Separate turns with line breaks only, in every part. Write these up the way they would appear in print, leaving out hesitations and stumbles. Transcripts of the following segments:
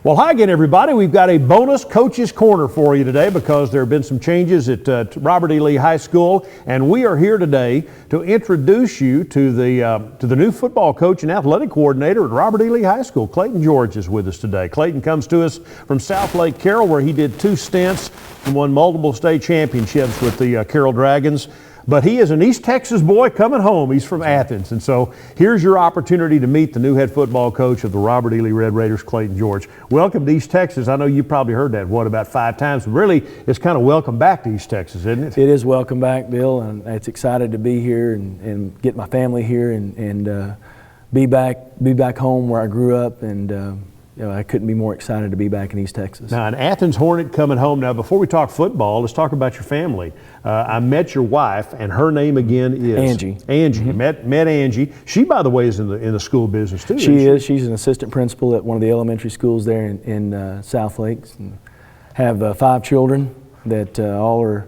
Well, hi again, everybody. We've got a bonus Coach's Corner for you today because there have been some changes at Robert E. Lee High School, and we are here today to introduce you to the new football coach and athletic coordinator at Robert E. Lee High School. Clayton George is with us today. Clayton comes to us from South Lake Carroll, where he did 2 stints and won multiple state championships with the Carroll Dragons. But he is an East Texas boy coming home. He's from Athens. And so here's your opportunity to meet the new head football coach of the Robert E. Lee Red Raiders, Clayton George. Welcome to East Texas. I know you probably heard that, about 5 times. But really, it's kind of welcome back to East Texas, isn't it?
It is welcome back, Bill. And it's excited to be here and get my family here and be back home where I grew up. And I couldn't be more excited to be back in East Texas.
Now, an Athens Hornet coming home. Now, before we talk football, let's talk about your family. I met your wife, and her name again is?
Angie.
Angie. Mm-hmm. Met Angie. She, by the way, is in the school business, too.
She is. She's an assistant principal at one of the elementary schools there in South Lakes. And have 5 children that all are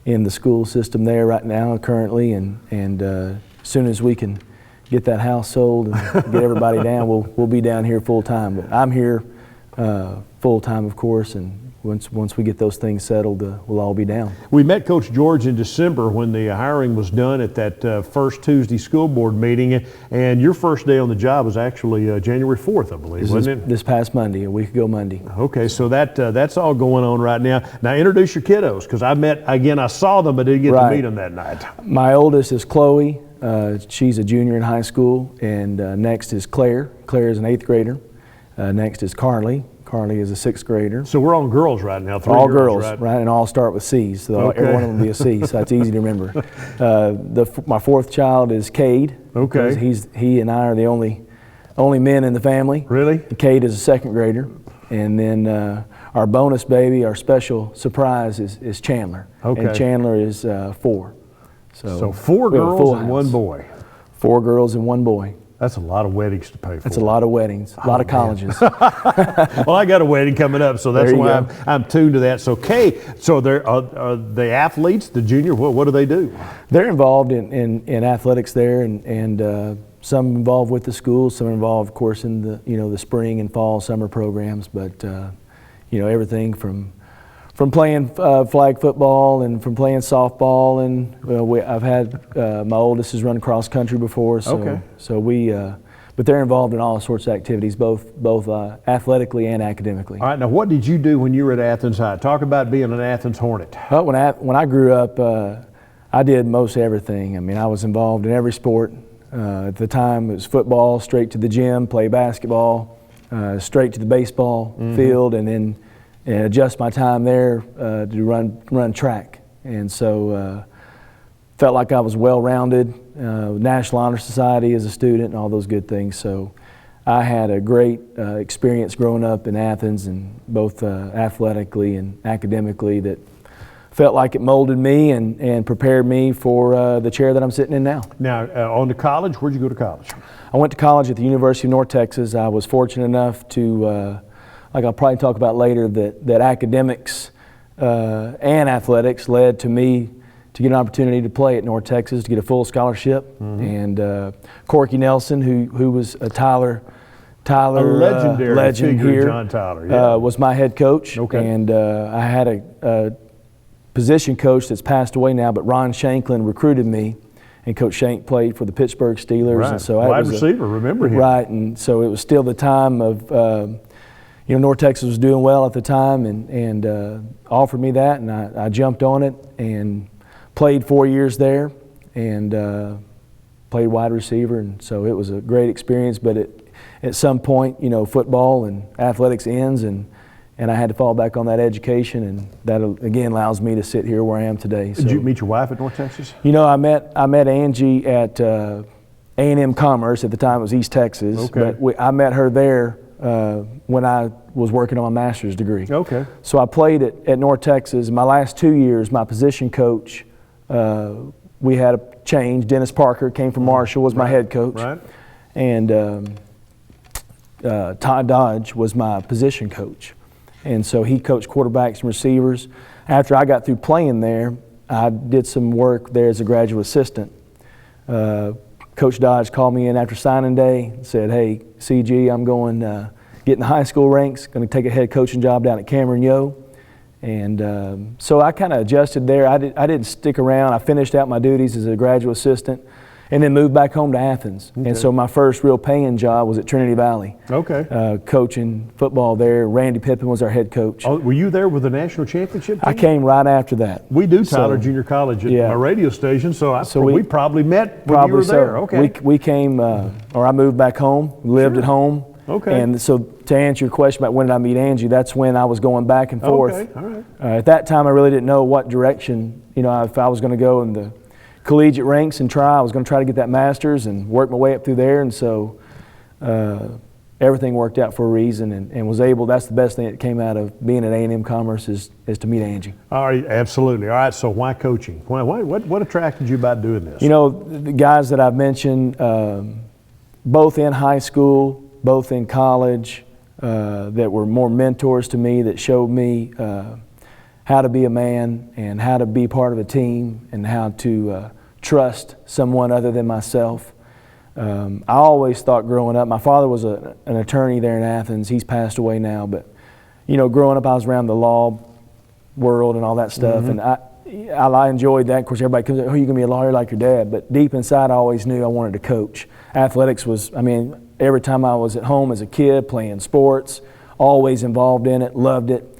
in the school system there right now currently. And as soon as we can get that house sold and get everybody down, we'll be down here full time. But I'm here full time, of course, and once we get those things settled, we'll all be down.
We met Coach George in December when the hiring was done at that first Tuesday school board meeting, and your first day on the job was actually January 4th, I believe, wasn't it?
This past Monday, a week ago Monday.
Okay, so that's all going on right now. Now introduce your kiddos, because I saw them, but didn't get to meet them that night.
My oldest is Chloe. She's a junior in high school, and next is Claire. Claire is an 8th grader. Next is Carly. Carly is a 6th grader.
So we're on girls right now. 3
all girls, right? And all start with C's, so every one of them will be a C, so that's easy to remember. My 4th child is Cade.
Okay.
He and I are the only men in the family.
Really?
Cade is a 2nd grader. And then our bonus baby, our special surprise is Chandler.
Okay.
And Chandler is 4.
So 4 girls and 1 boy.
4 girls and 1 boy.
That's a lot of weddings to pay for.
That's a lot of weddings, a lot of colleges.
Well, I got a wedding coming up, so that's why I'm tuned to that. So Kay, are the athletes, the junior, what do they do?
They're involved in athletics there, and some involved with the school, some involved, of course, in the spring and fall summer programs. But everything from playing flag football and from playing softball, and I've had my oldest has run cross country before, so but they're involved in all sorts of activities, both athletically and academically.
All right, now what did you do when you were at Athens High? Talk about being an Athens Hornet.
When I grew up, I did most everything. I mean, I was involved in every sport. At the time, it was football, straight to the gym, play basketball, straight to the baseball field, and then adjust my time there to run track. And so felt like I was well-rounded, National Honor Society as a student and all those good things. So I had a great experience growing up in Athens, and both athletically and academically, that felt like it molded me and prepared me for the chair that I'm sitting in now.
Now, on to college, where'd you go to college?
I went to college at the University of North Texas. I was fortunate enough to like I'll probably talk about later, that academics and athletics led to me to get an opportunity to play at North Texas, to get a full scholarship. And Corky Nelson, who was a Tyler a
legendary
legend
figure,
here,
John Tyler,
was my head coach.
Okay.
And I had a position coach that's passed away now, but Ron Shanklin recruited me. And Coach Shank played for the Pittsburgh Steelers.
Right.
And so
wide receiver, remember him.
Right, and so it was still the time of North Texas was doing well at the time, and offered me that, and I jumped on it and played 4 years there, and played wide receiver, and so it was a great experience. But at some point, football and athletics ends, and and I had to fall back on that education, and that again allows me to sit here where I am today.
Did you meet your wife at North Texas?
You know, I met Angie at A&M Commerce. At the time it was East Texas.
Okay.
But I met her there when I was working on my master's degree.
Okay.
So I played at North Texas. My last 2 years, my position coach, we had a change. Dennis Parker came from Marshall, was my head coach.
Right.
And Todd Dodge was my position coach. And so he coached quarterbacks and receivers. After I got through playing there, I did some work there as a graduate assistant. Coach Dodge called me in after signing day and said, "Hey, CG, I'm going get in the high school ranks, going to take a head coaching job down at Cameron Yo." And so I kind of adjusted there. I didn't stick around. I finished out my duties as a graduate assistant and then moved back home to Athens.
Okay.
And so my first real paying job was at Trinity Valley.
Okay.
Coaching football there. Randy Pippen was our head coach.
Oh, were you there with the national championship team?
I came right after that.
We do Tyler
So-
Junior College at
yeah.
my radio station, so,
So
we
we-
probably met when
Probably
you were
so.
there. Okay.
We came, or I moved back home, lived
Sure.
at home.
Okay.
And so to answer your question about when did I meet Angie, that's when I was going back and forth.
Okay, all right.
At that time, I really didn't know what direction, if I was going to go in the collegiate ranks and try. I was going to try to get that master's and work my way up through there. And so everything worked out for a reason, and was able, that's the best thing that came out of being at A&M Commerce is to meet Angie.
All right, absolutely. All right, so why coaching? What attracted you about doing this?
The guys that I've mentioned, both in high school, both in college, that were more mentors to me, that showed me how to be a man and how to be part of a team and how to trust someone other than myself. I always thought growing up, my father was an attorney there in Athens. He's passed away now, but growing up I was around the law world and all that stuff, and I enjoyed that. Of course, everybody comes, "Oh, you're gonna be a lawyer like your dad," but deep inside I always knew I wanted to coach. Athletics was, every time I was at home as a kid playing sports, always involved in it, loved it,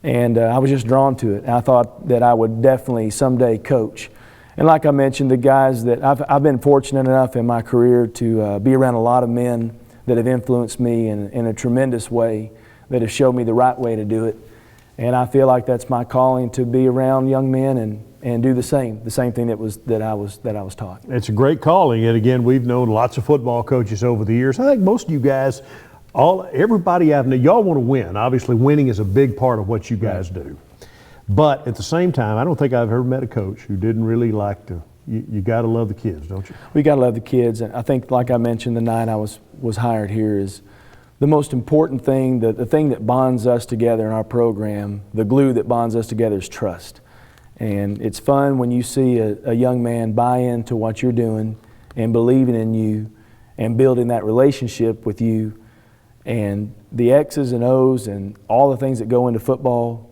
and I was just drawn to it. And I thought that I would definitely someday coach. And like I mentioned, the guys that I've been fortunate enough in my career to be around a lot of men that have influenced me in a tremendous way, that have showed me the right way to do it. And I feel like that's my calling, to be around young men and do the same thing that I was taught.
It's a great calling, and again, we've known lots of football coaches over the years. I think most of you guys, everybody I've known, y'all want to win. Obviously, winning is a big part of what you guys do. But at the same time, I don't think I've ever met a coach who didn't really like to. You got to love the kids, don't you?
We got to love the kids, and I think, like I mentioned, the night I was hired here is the most important thing. The thing that bonds us together in our program, the glue that bonds us together, is trust. And it's fun when you see a young man buy into what you're doing and believing in you and building that relationship with you. And the X's and O's and all the things that go into football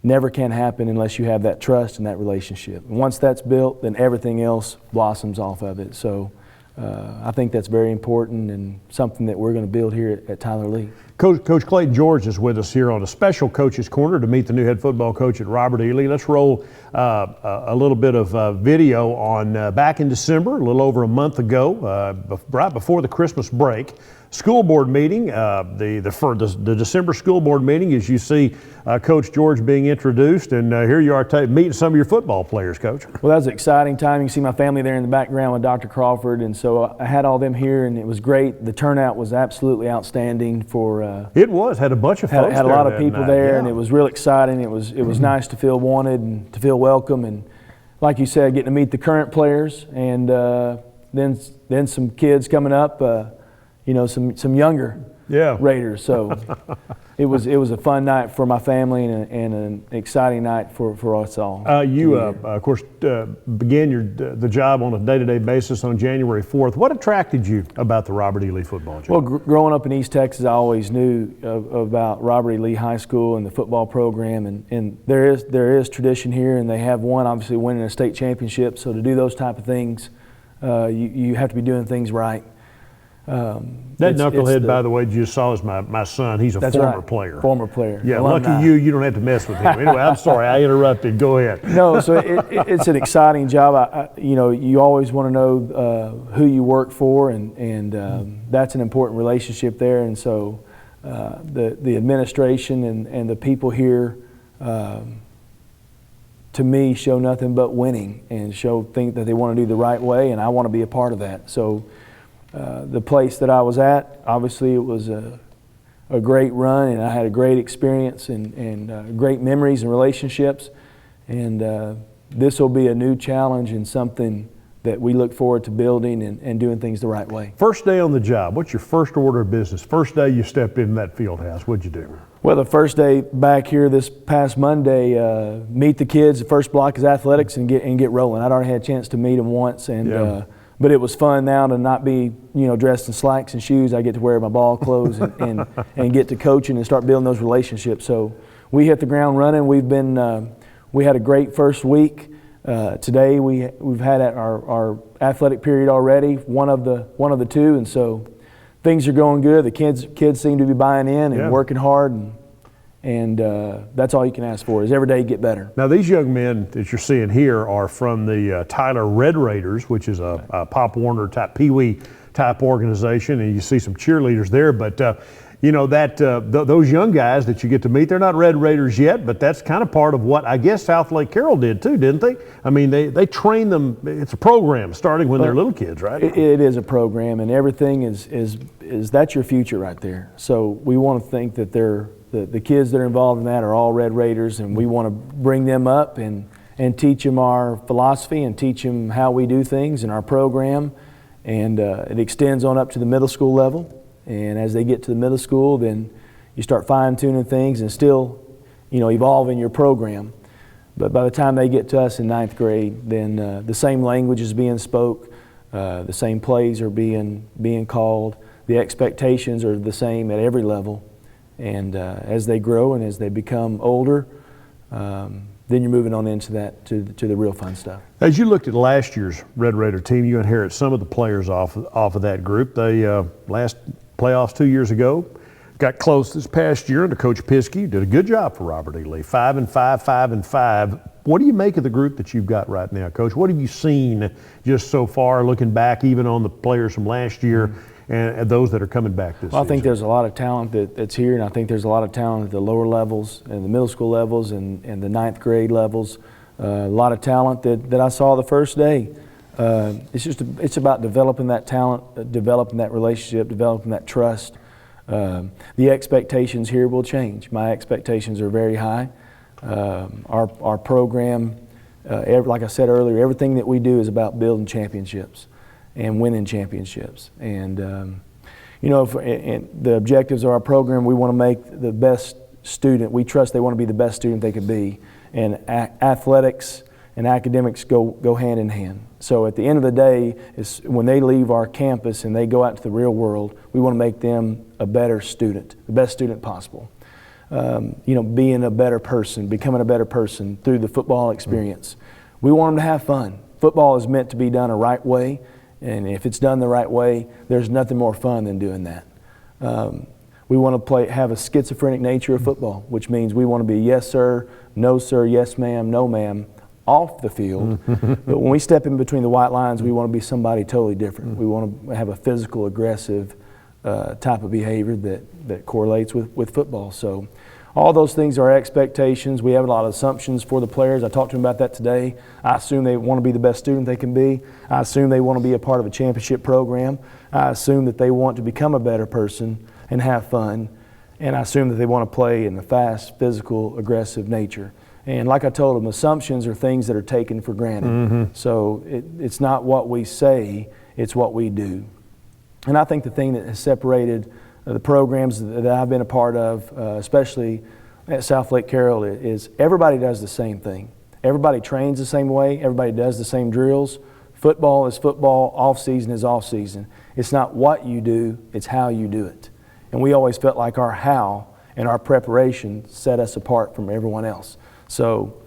never can happen unless you have that trust and that relationship. And once that's built, then everything else blossoms off of it. So I think that's very important and something that we're going to build here at Tyler Lee.
Coach Clayton George is with us here on a special Coach's Corner to meet the new head football coach at Robert E. Lee. Let's roll a little bit of video on back in December, a little over a month ago, right before the Christmas break. School board meeting, the December school board meeting, as you see Coach George being introduced, and here you are meeting some of your football players, Coach.
Well, that was an exciting time. You can see my family there in the background with Dr. Crawford, and so I had all them here, and it was great. The turnout was absolutely outstanding for.
It was, had a bunch of folks
had a
there
lot of
that
people
night,
there,
yeah.
and it was real exciting. It was nice to feel wanted and to feel welcome, and like you said, getting to meet the current players, and then some kids coming up. Some younger Raiders. So it was a fun night for my family and an exciting night for us all.
You, of course, began the job on a day-to-day basis on January 4th. What attracted you about the Robert E. Lee football job?
Well, growing up in East Texas, I always knew about Robert E. Lee High School and the football program, and there is tradition here, and they have won, obviously, winning a state championship. So to do those type of things, you have to be doing things right.
That knucklehead, by the way, you just saw is my son. He's a former player.
Former player.
Yeah,
Alumni.
lucky you don't have to mess with him. Anyway, I'm sorry, I interrupted. Go ahead.
No, so it's an exciting job. You always want to know who you work for, and that's an important relationship there. And so the administration and the people here, to me, show nothing but winning and think that they want to do the right way, and I want to be a part of that. So the place that I was at, obviously it was a great run, and I had a great experience and great memories and relationships. And this will be a new challenge and something that we look forward to building and doing things the right way.
First day on the job, what's your first order of business? First day you stepped in that field house, what'd you do?
Well, the first day back here this past Monday, meet the kids. The first block is athletics and get rolling. I'd already had a chance to meet them once, and but it was fun now to not be dressed in slacks and shoes. I get to wear my ball clothes and get to coaching and start building those relationships. So we hit the ground running. We had a great first week. Today we've had our athletic period already, one of the two, and so things are going good. The kids seem to be buying in and working hard, and that's all you can ask for is every day get better.
Now these young men that you're seeing here are from the Tyler Red Raiders, which is a Pop Warner type, Pee Wee type organization, and you see some cheerleaders there, but those young guys that you get to meet, they're not Red Raiders yet, but that's kind of part of what I guess South Lake Carroll did too, didn't they? I mean, they train them. It's a program starting when they're little kids, right?
It is a program, and everything is that's your future right there. So we want to think that the kids that are involved in that are all Red Raiders, and we want to bring them up and teach them our philosophy and teach them how we do things in our program, and it extends on up to the middle school level. And as they get to the middle school, then you start fine-tuning things and still, evolving your program. But by the time they get to us in 9th grade, then the same language is being spoke, the same plays are being called, the expectations are the same at every level. And as they grow and as they become older, then you're moving on into that to the real fun stuff.
As you looked at last year's Red Raider team, you inherit some of the players off of that group. They last playoffs 2 years ago, got close this past year under Coach Piskey. Did a good job for Robert E. Lee. 5-5, 5-5. What do you make of the group that you've got right now, Coach? What have you seen just so far, looking back even on the players from last year and those that are coming back this season?
I think there's a lot of talent that's here, and I think there's a lot of talent at the lower levels and the middle school levels and the 9th grade levels. A lot of talent that I saw the first day. It's about developing that talent, developing that relationship, developing that trust. The expectations here will change. My expectations are very high. Our program, like I said earlier, everything that we do is about building championships and winning championships. And the objectives of our program, we want to make the best student. We trust they want to be the best student they could be, and athletics and academics go hand in hand. So at the end of the day, when they leave our campus and they go out to the real world, we want to make them a better student, the best student possible. Being a better person, becoming a better person through the football experience. We want them to have fun. Football is meant to be done a right way, and if it's done the right way, there's nothing more fun than doing that. We want to have a schizophrenic nature of football, which means we want to be yes sir, no sir, yes ma'am, no ma'am, off the field. But when we step in between the white lines, we want to be somebody totally different. We want to have a physical, aggressive type of behavior that correlates with football. So all those things are expectations. We have a lot of assumptions for the players. I talked to them about that today. I assume they want to be the best student they can be. I assume they want to be a part of a championship program. I assume that they want to become a better person and have fun. And I assume that they want to play in the fast, physical, aggressive nature. And like I told them, assumptions are things that are taken for granted. So it's not what we say, it's what we do. And I think the thing that has separated the programs that I've been a part of, especially at South Lake Carroll, is everybody does the same thing. Everybody trains the same way, everybody does the same drills. Football is football, off season is off season. It's not what you do, it's how you do it. And we always felt like our how and our preparation set us apart from everyone else. So,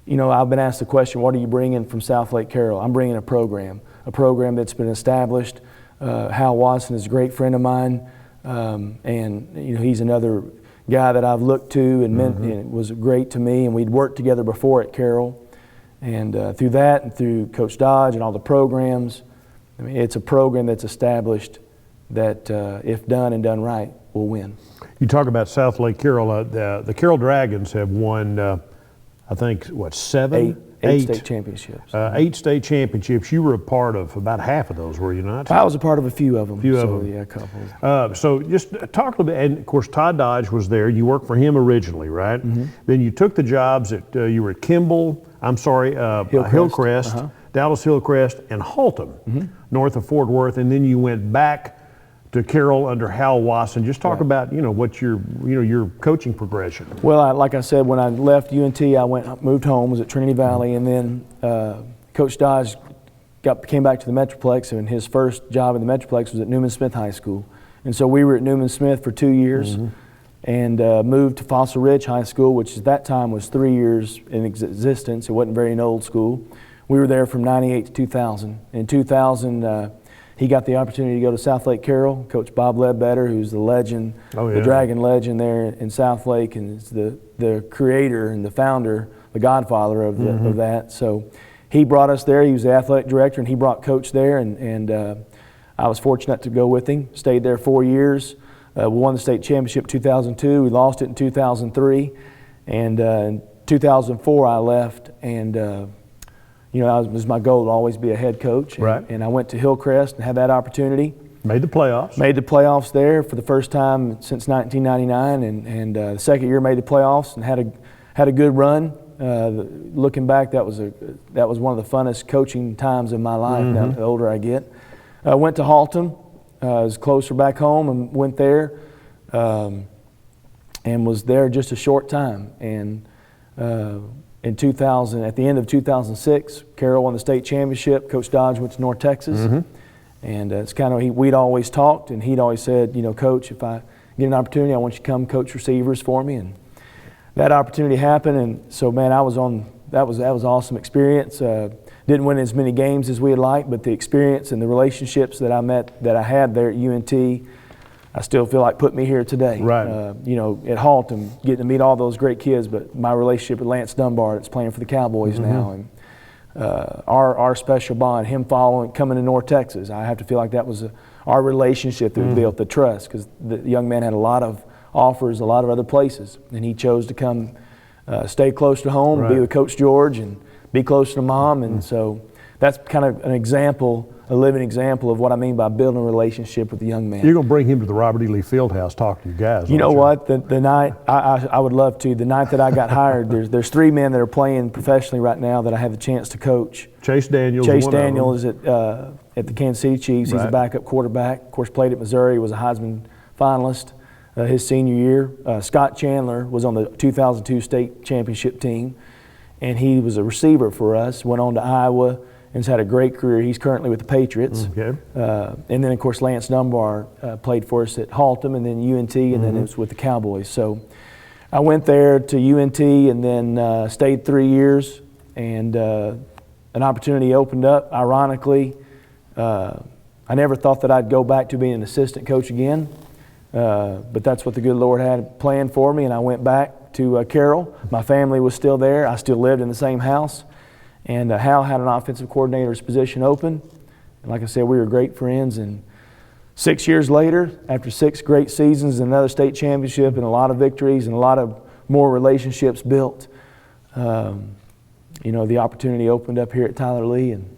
I've been asked the question, what are you bringing from South Lake Carroll? I'm bringing a program that's been established. Hal Watson is a great friend of mine, and he's another guy that I've looked to and was great to me, and we'd worked together before at Carroll. And through that and through Coach Dodge and all the programs, it's a program that's established that if done and done right, will win.
You talk about South Lake Carroll. The Carroll Dragons have won, I think, what, seven?
Eight state championships.
8 state championships. You were a part of about half of those, were you not?
I was a part of a few of them.
Yeah,
a couple.
So just talk a little bit, and of course Todd Dodge was there. You worked for him originally, right?
Mm-hmm.
Then you took the jobs at, you were at Hillcrest, Dallas Hillcrest, and Haltom, north of Fort Worth, and then you went back to Carroll under Hal Wasson. Just talk about, what your coaching progression.
Well, like I said, when I left UNT, I moved home, was at Trinity Valley, and then Coach Dodge came back to the Metroplex, and his first job in the Metroplex was at Newman Smith High School. And so we were at Newman Smith for 2 years, and moved to Fossil Ridge High School, which at that time was 3 years in existence. It wasn't very an old school. We were there from 98 to 2000. In 2000, he got the opportunity to go to South Lake Carroll. Coach Bob Ledbetter, who's the legend, the Dragon legend there in South Lake, and is the creator and the founder, the godfather of that. So he brought us there. He was the athletic director, and he brought Coach there, and I was fortunate to go with him. Stayed there 4 years. We won the state championship in 2002. We lost it in 2003, and in 2004 I left, and it was my goal to always be a head coach. And I went to Hillcrest and had that opportunity.
Made the playoffs.
Made the playoffs there for the first time since 1999, and the second year made the playoffs and had a good run. Looking back, that was one of the funnest coaching times of my life. Now, the older I get, went to Haltom. I was closer back home and went there, and was there just a short time. And in 2000, at the end of 2006, Carroll won the state championship. Coach Dodge went to North Texas, and it's kind of we'd always talked, and he'd always said, Coach, if I get an opportunity, I want you to come coach receivers for me. And that opportunity happened, and so man, that was an awesome experience. Didn't win as many games as we'd like, but the experience and the relationships that I had there at UNT, I still feel like put me here today.
Right.
At Haltom, getting to meet all those great kids, but my relationship with Lance Dunbar, that's playing for the Cowboys now, and our special bond, him coming to North Texas, I have to feel like that was our relationship that we built, the trust, because the young man had a lot of offers, a lot of other places, and he chose to come stay close to home, be with Coach George, and be close to Mom, and so that's kind of an example, a living example of what I mean by building a relationship with the young man.
You're going to bring him to the Robert E. Lee Fieldhouse, talk to you guys.
You know what? The night, I would love to. The night that I got hired, there's 3 men that are playing professionally right now that I have the chance to coach.
Chase Daniels.
Chase Daniels is at the Kansas City Chiefs. He's a backup quarterback. Of course, played at Missouri, was a Heisman finalist his senior year. Scott Chandler was on the 2002 state championship team, and he was a receiver for us. Went on to Iowa and has had a great career. He's currently with the Patriots.
Okay.
And then, of course, Lance Dunbar played for us at Haltom, and then UNT, and then it was with the Cowboys. So I went there to UNT and then stayed 3 years, and an opportunity opened up. Ironically, I never thought that I'd go back to being an assistant coach again, but that's what the good Lord had planned for me, and I went back to Carroll. My family was still there. I still lived in the same house. And Hal had an offensive coordinator's position open. And like I said, we were great friends. And 6 years later, after 6 great seasons and another state championship and a lot of victories and a lot of more relationships built, the opportunity opened up here at Tyler Lee, and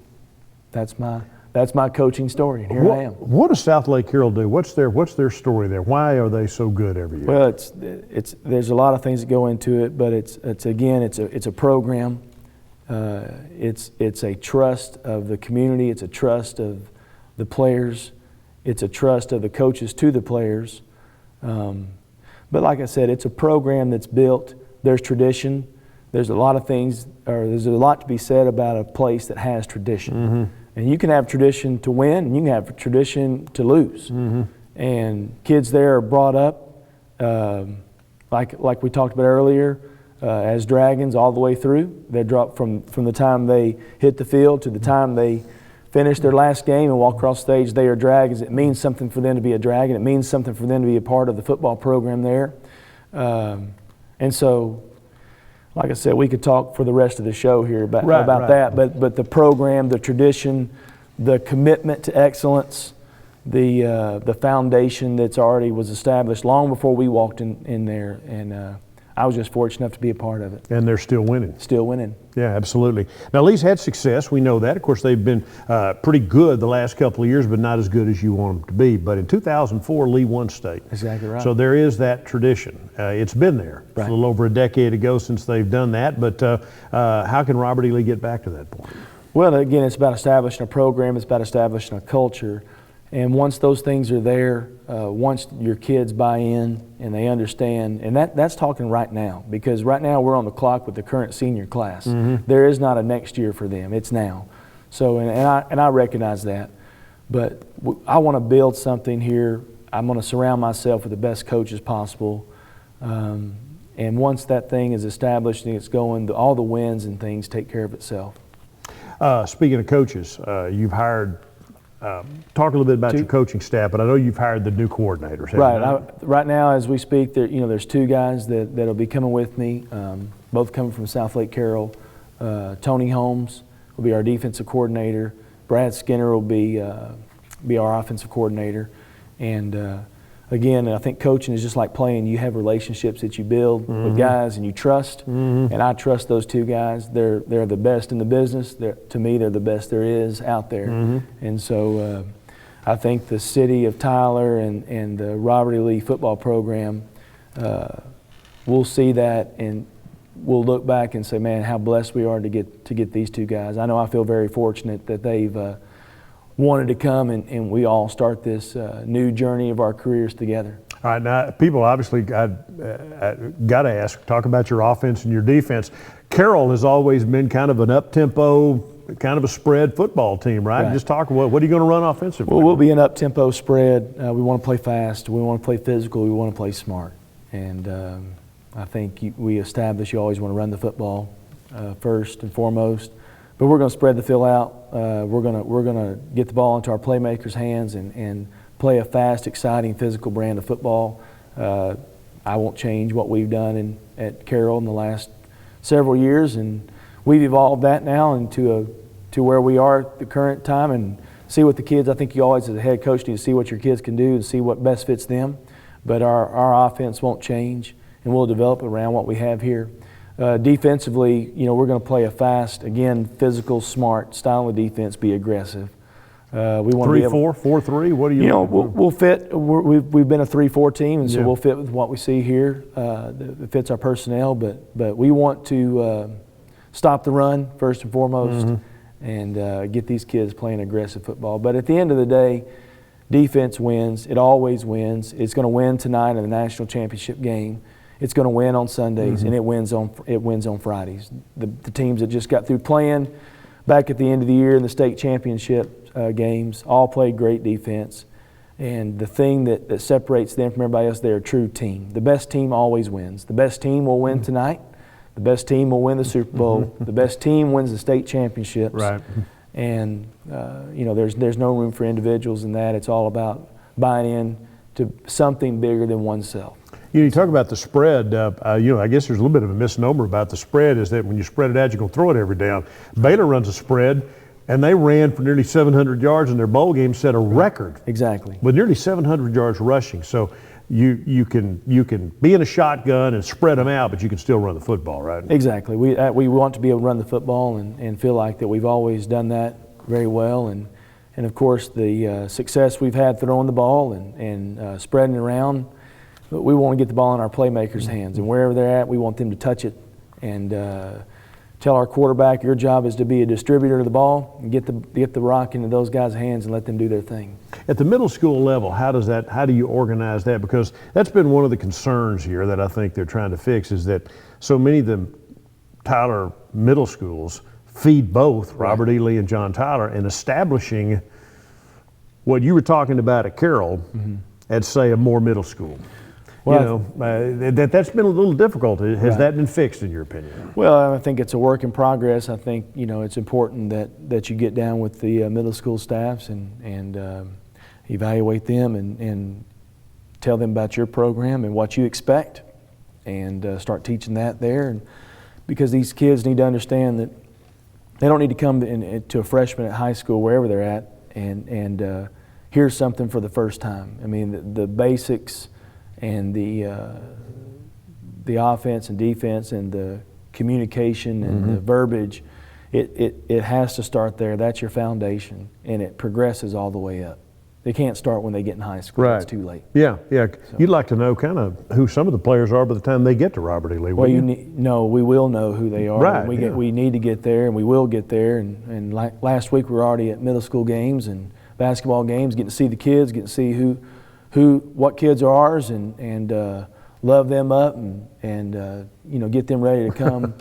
that's my coaching story. And here I am.
What does South Lake Carroll do? What's their story there? Why are they so good every year?
Well, there's a lot of things that go into it, but it's a program. It's a trust of the community. It's a trust of the players. It's a trust of the coaches to the players. But like I said, it's a program that's built. There's tradition. There's a lot of things, or there's a lot to be said about a place that has tradition. And you can have tradition to win, and you can have tradition to lose. And kids there are brought up, like we talked about earlier, as Dragons all the way through. They're dropped from the time they hit the field to the time they finish their last game and walk across the stage. They are Dragons. It means something for them to be a Dragon. It means something for them to be a part of the football program there. And so, like I said, we could talk for the rest of the show here about that. But the program, the tradition, the commitment to excellence, the foundation that's already was established long before we walked in there, and I was just fortunate enough to be a part of it.
And they're still winning.
Still winning.
Yeah, absolutely. Now, Lee's had success. We know that. Of course, they've been pretty good the last couple of years, but not as good as you want them to be. But in 2004, Lee won state.
Exactly right.
So there is that tradition. It's been there. It's
Right.
a little over a decade ago since they've done that. But how can Robert E. Lee get back to that point?
Well, again, it's about establishing a program. It's about establishing a culture. And once those things are there, once your kids buy in and they understand, and that's talking right now, because right now we're on the clock with the current senior class. There is not a next year for them, it's now. So, and I recognize that, but I want to build something here. I'm going to surround myself with the best coaches possible. And once that thing is established and it's going, all the wins and things take care of itself.
Speaking of coaches, you've hired. Talk a little bit about your coaching staff, but I know you've hired the new coordinators.
Right. Right now, as we speak, there's two guys that'll be coming with me, both coming from South Lake Carroll. Tony Holmes will be our defensive coordinator. Brad Skinner will be our offensive coordinator. And again, I think coaching is just like playing. You have relationships that you build with guys and you trust. And I trust those two guys. They're the best in the business. To me, they're the best there is out there. And so I think the city of Tyler and the Robert E. Lee football program will see that, and we'll look back and say, man, how blessed we are to get these two guys. I know I feel very fortunate that they've wanted to come and we all start this new journey of our careers together.
All right, now people obviously got to ask, talk about your offense and your defense. Carroll has always been kind of an up-tempo, kind of a spread football team, right? Just talk, what are you going to run offensively?
Well, we'll be an up-tempo spread. We want to play fast. We want to play physical. We want to play smart. And I think we establish you always want to run the football first and foremost. But we're going to spread the field out. We're going to get the ball into our playmakers' hands and play a fast, exciting, physical brand of football. I won't change what we've done at Carroll in the last several years, and we've evolved that now into where we are at the current time, and see what the kids. I think you always, as a head coach, need to see what your kids can do and see what best fits them. But our offense won't change, and we'll develop around what we have here. Defensively, we're going to play a fast, again, physical, smart style of defense, be aggressive. We want
3-4, 4-3. What do you?
We'll fit. We've been a 3-4 team, and so we'll fit with what we see here. That fits our personnel, but we want to stop the run first and foremost, and get these kids playing aggressive football. But at the end of the day, defense wins. It always wins. It's going to win tonight in the national championship game. It's going to win on Sundays, and it wins on Fridays. The teams that just got through playing back at the end of the year in the state championship games all played great defense. And the thing that separates them from everybody else, they're a true team. The best team always wins. The best team will win tonight. The best team will win the Super Bowl. The best team wins the state championships.
Right.
And there's no room for individuals in that. It's all about buying in to something bigger than oneself.
You talk about the spread. I guess there's a little bit of a misnomer about the spread, is that when you spread it out, you're going to throw it every down. Baylor runs a spread, and they ran for nearly 700 yards in their bowl game, set a record.
Exactly.
With nearly 700 yards rushing. So you can be in a shotgun and spread them out, but you can still run the football, right?
Exactly. We want to be able to run the football and feel like that we've always done that very well. And of course, the success we've had throwing the ball and spreading it around, we want to get the ball in our playmakers' hands, and wherever they're at, we want them to touch it and tell our quarterback, your job is to be a distributor of the ball and get the rock into those guys' hands and let them do their thing.
At the middle school level, how do you organize that? Because that's been one of the concerns here that I think they're trying to fix, is that so many of the Tyler middle schools feed both Robert E. Lee and John Tyler, and establishing what you were talking about at Carroll at, say, a Moore Middle School. Well, that's been a little difficult. Has that been fixed, in your opinion?
Well, I think it's a work in progress. I think it's important that you get down with the middle school staffs and evaluate them and tell them about your program and what you expect, and start teaching that there. And because these kids need to understand that they don't need to come to a freshman at high school, wherever they're at, and hear something for the first time. I mean, the basics and the offense and defense and the communication and the verbiage, it has to start there. That's your foundation, and it progresses all the way up. They can't start when they get in high school.
Right.
It's too late.
Yeah, yeah. So, you'd like to know kind of who some of the players are by the time they get to Robert E. Lee.
Well, no, we will know who they are.
Right.
We need to get there, and we will get there. And last week we were already at middle school games and basketball games, getting to see the kids, getting to see what kids are ours, and love them up, and get them ready to come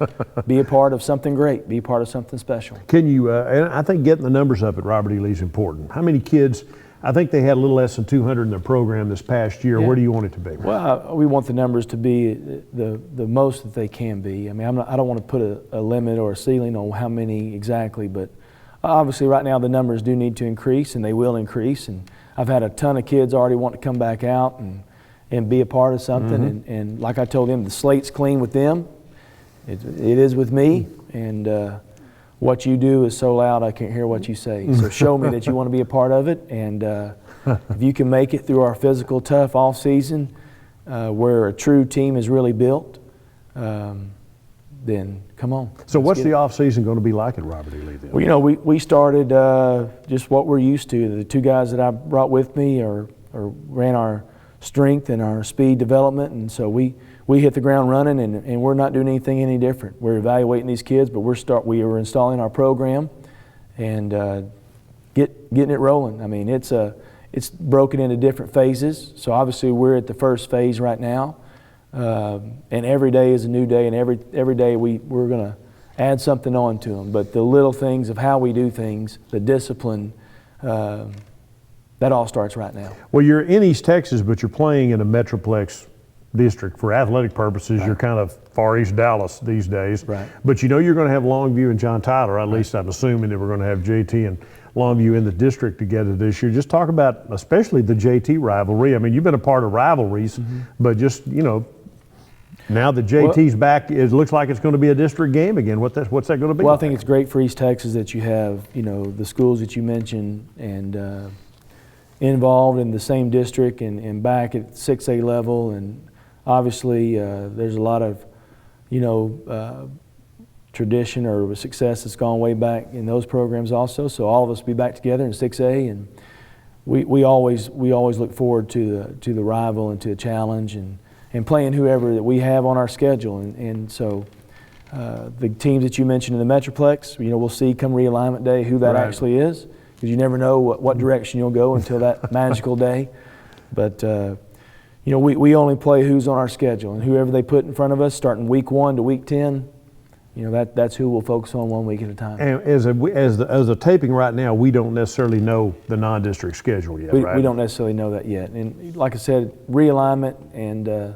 be a part of something great, be a part of something special.
Can you? And I think getting the numbers up at Robert E. Lee is important. How many kids? I think they had a little less than 200 in their program this past year. Yeah. Where do you want it to be?
Well, we want the numbers to be the most that they can be. I mean, I don't want to put a limit or a ceiling on how many exactly, but obviously right now the numbers do need to increase, and they will increase. And I've had a ton of kids already want to come back out and be a part of something. And like I told them, the slate's clean with them. It is with me. And what you do is so loud I can't hear what you say. So show me that you want to be a part of it. And if you can make it through our physical, tough off season, where a true team is really built, then come on.
So what's the off season going to be like at Robert E. Lee then?
Well, we started just what we're used to. The two guys that I brought with me ran our strength and our speed development, and so we hit the ground running, and we're not doing anything any different. We're evaluating these kids, but we are installing our program and getting it rolling. I mean, it's broken into different phases. So obviously we're at the first phase right now, and every day is a new day, and every day we're going to add something on to them. But the little things of how we do things, the discipline, that all starts right now.
Well, you're in East Texas, but you're playing in a Metroplex district for athletic purposes. Right. You're kind of far east Dallas these days.
Right.
But you're going to have Longview and John Tyler. At least I'm assuming that we're going to have JT and Longview in the district together this year. Just talk about especially the JT rivalry. I mean, you've been a part of rivalries, but just, now that JT's back, it looks like it's going to be a district game again. What's that going to be?
Well,
like?
I think it's great for East Texas that you have, the schools that you mentioned and involved in the same district and back at 6A level. And obviously, there's a lot of, tradition or success that's gone way back in those programs also. So all of us be back together in 6A, and we always look forward to the rival and to the challenge and playing whoever that we have on our schedule. And so the teams that you mentioned in the Metroplex, we'll see come realignment day who that actually is, because you never know what direction you'll go until that magical day. But we only play who's on our schedule, and whoever they put in front of us, starting week 1 to week 10, that's who we'll focus on 1 week at a time. And
as a taping right now, we don't necessarily know the non-district schedule yet, right?
We don't necessarily know that yet. And like I said, realignment and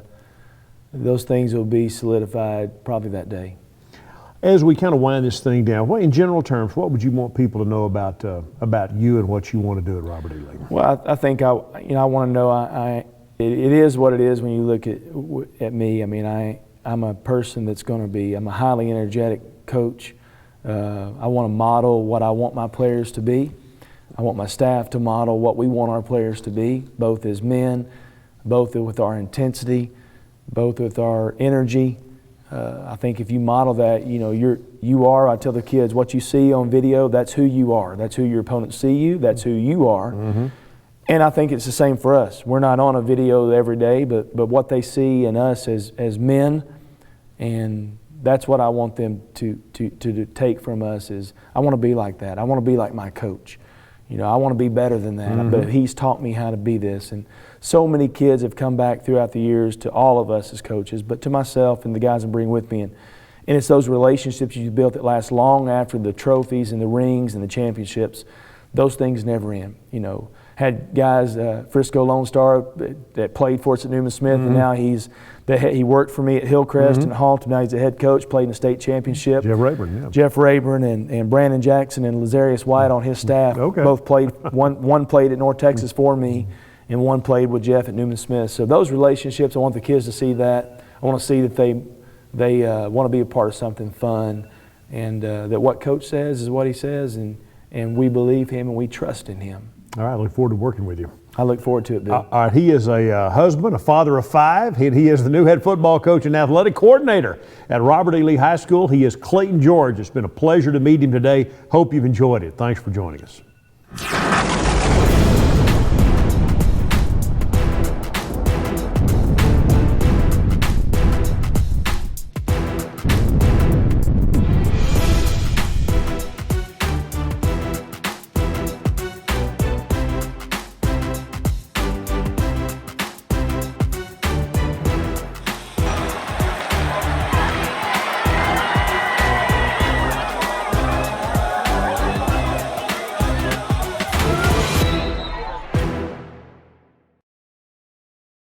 those things will be solidified probably that day.
As we kind of wind this thing down, in general terms, what would you want people to know about you and what you want to do at Robert E. Lee?
Well, I think I want to know it is what it is when you look at me. I mean, I'm a person that's going to be, I'm a highly energetic coach. I want to model what I want my players to be. I want my staff to model what we want our players to be, both as men, both with our intensity, both with our energy. I think if you model that, I tell the kids, what you see on video, that's who you are. That's who your opponents see you. That's who you are. Mm-hmm. And I think it's the same for us. We're not on a video every day, but what they see in us as men, and that's what I want them to take from us is, I want to be like that. I want to be like my coach. I want to be better than that, but he's taught me how to be this. And so many kids have come back throughout the years to all of us as coaches, but to myself and the guys I bring with me. And it's those relationships you built that last long after the trophies and the rings and the championships. Those things never end. Had guys, Frisco Lone Star, that played for us at Newman Smith, and now he worked for me at Hillcrest and Haltom. Now he's a head coach, played in the state championship.
Jeff Rayburn, yeah.
Jeff Rayburn and Brandon Jackson and Lazarius White on his staff.
Okay.
Both played. One played at North Texas for me, and one played with Jeff at Newman Smith. So those relationships, I want the kids to see that. I want to see that they want to be a part of something fun, and that what Coach says is what he says, and we believe him and we trust in him.
All right, I look forward to working with you.
I look forward to it, Bill.
All right, he is a husband, a father of 5. He is the new head football coach and athletic coordinator at Robert E. Lee High School. He is Clayton George. It's been a pleasure to meet him today. Hope you've enjoyed it. Thanks for joining us.